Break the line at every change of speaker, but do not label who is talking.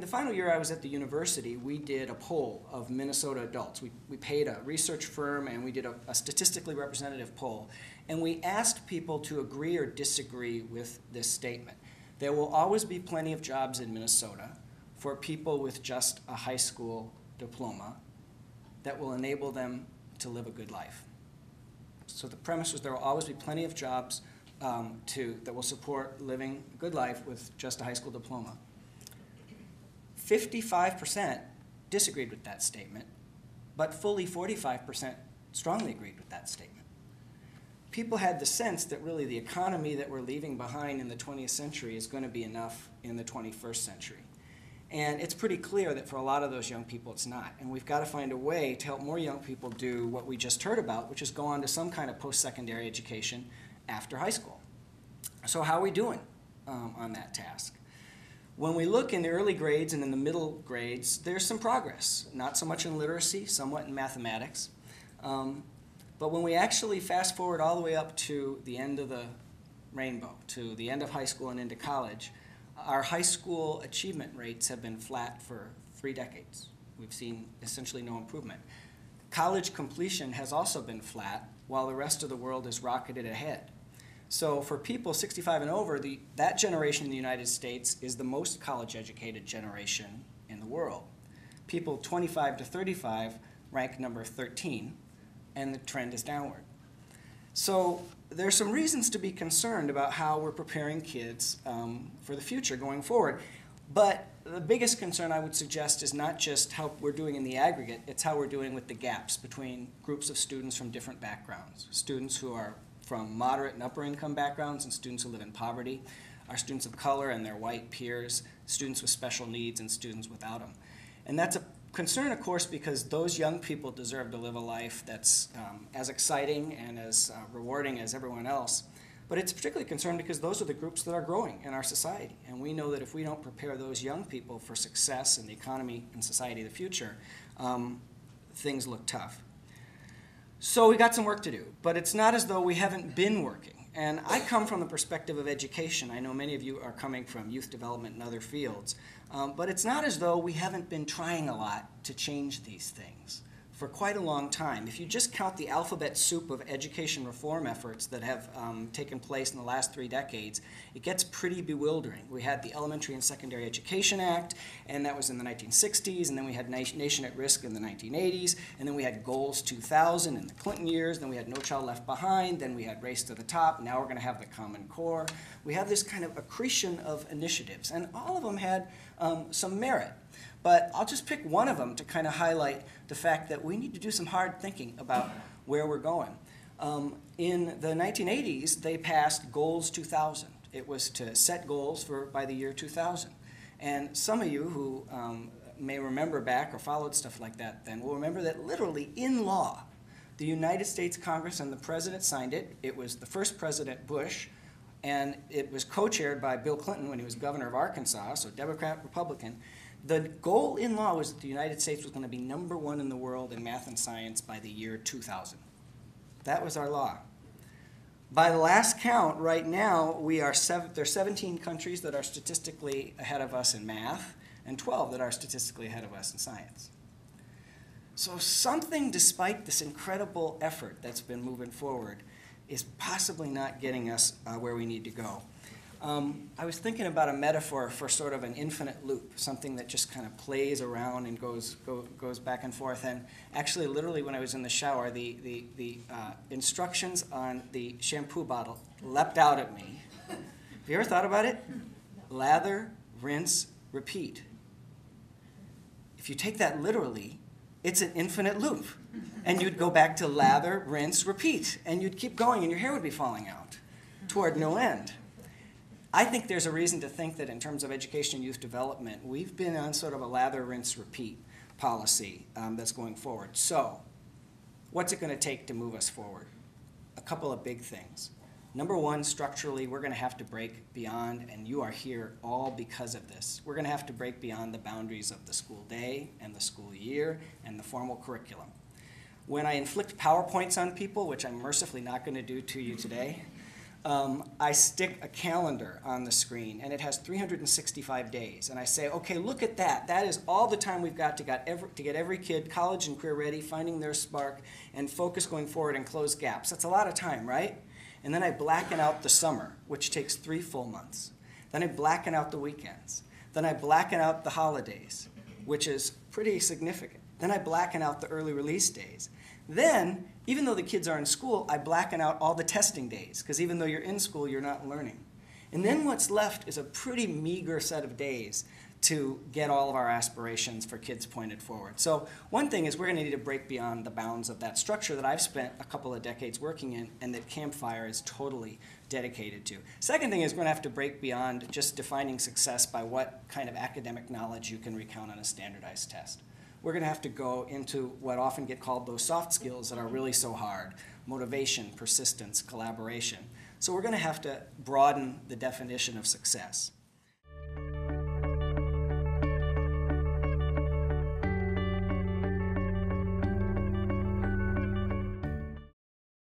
the final year I was at the university, we did a poll of Minnesota adults. We paid a research firm and we did a statistically representative poll. And we asked people to agree or disagree with this statement. There will always be plenty of jobs in Minnesota for people with just a high school diploma that will enable them to live a good life. So the premise was there will always be plenty of jobs that will support living a good life with just a high school diploma. 55% disagreed with that statement, but fully 45% strongly agreed with that statement. People had the sense that really the economy that we're leaving behind in the 20th century is going to be enough in the 21st century. And it's pretty clear that for a lot of those young people it's not. And we've got to find a way to help more young people do what we just heard about, which is go on to some kind of post-secondary education after high school. So how are we doing on that task? When we look in the early grades and in the middle grades, there's some progress. Not so much in literacy, somewhat in mathematics. But when we actually fast forward all the way up to the end of the rainbow, to the end of high school and into college, our high school achievement rates have been flat for 3 decades. We've seen essentially no improvement. College completion has also been flat, while the rest of the world has rocketed ahead. So for people 65 and over, that generation in the United States is the most college-educated generation in the world. People 25 to 35 rank number 13, and the trend is downward. So there's some reasons to be concerned about how we're preparing kids for the future going forward. But the biggest concern I would suggest is not just how we're doing in the aggregate, it's how we're doing with the gaps between groups of students from different backgrounds. Students who are from moderate and upper income backgrounds and students who live in poverty, our students of color and their white peers, students with special needs and students without them. And that's a concern, of course, because those young people deserve to live a life that's as exciting and as rewarding as everyone else. But it's particularly concerned because those are the groups that are growing in our society. And we know that if we don't prepare those young people for success in the economy and society of the future, things look tough. So we got some work to do, but it's not as though we haven't been working. And I come from the perspective of education. I know many of you are coming from youth development and other fields. But it's not as though we haven't been trying a lot to change these things for quite a long time. If you just count the alphabet soup of education reform efforts that have taken place in the last 3 decades, it gets pretty bewildering. We had the Elementary and Secondary Education Act, and that was in the 1960s, and then we had Nation at Risk in the 1980s, and then we had Goals 2000 in the Clinton years, then we had No Child Left Behind, then we had Race to the Top, now we're going to have the Common Core. We have this kind of accretion of initiatives, and all of them had some merit. But I'll just pick one of them to kind of highlight the fact that we need to do some hard thinking about where we're going. In the 1980s, they passed Goals 2000. It was to set goals by the year 2000. And some of you who may remember back or followed stuff like that then will remember that literally in law, the United States Congress and the President signed it. It was the first President Bush, and it was co-chaired by Bill Clinton when he was governor of Arkansas, so Democrat, Republican. The goal in law was that the United States was going to be #1 in the world in math and science by the year 2000. That was our law. By the last count, right now, there are 17 countries that are statistically ahead of us in math, and 12 that are statistically ahead of us in science. So something, despite this incredible effort that's been moving forward, is possibly not getting us where we need to go. I was thinking about a metaphor for sort of an infinite loop, something that just kind of plays around and goes back and forth. And actually, literally, when I was in the shower, the instructions on the shampoo bottle leapt out at me. Have you ever thought about it? Lather, rinse, repeat. If you take that literally, it's an infinite loop. And you'd go back to lather, rinse, repeat. And you'd keep going, and your hair would be falling out toward no end. I think there's a reason to think that in terms of education and youth development, we've been on sort of a lather, rinse, repeat policy that's going forward. So what's it going to take to move us forward? A couple of big things. Number one, structurally, we're going to have to break beyond, and you are here all because of this, we're going to have to break beyond the boundaries of the school day and the school year and the formal curriculum. When I inflict PowerPoints on people, which I'm mercifully not going to do to you today, I stick a calendar on the screen, and it has 365 days. And I say, okay, look at that. That is all the time we've got to get every kid college and career ready, finding their spark, and focus going forward and close gaps. That's a lot of time, right? And then I blacken out the summer, which takes 3 full months. Then I blacken out the weekends. Then I blacken out the holidays, which is pretty significant. Then I blacken out the early release days. Then, even though the kids are in school, I blacken out all the testing days, because even though you're in school, you're not learning. And then what's left is a pretty meager set of days to get all of our aspirations for kids pointed forward. So one thing is we're going to need to break beyond the bounds of that structure that I've spent a couple of decades working in and that Campfire is totally dedicated to. Second thing is we're going to have to break beyond just defining success by what kind of academic knowledge you can recount on a standardized test. We're going to have to go into what often get called those soft skills that are really so hard: motivation, persistence, collaboration. So we're going to have to broaden the definition of success.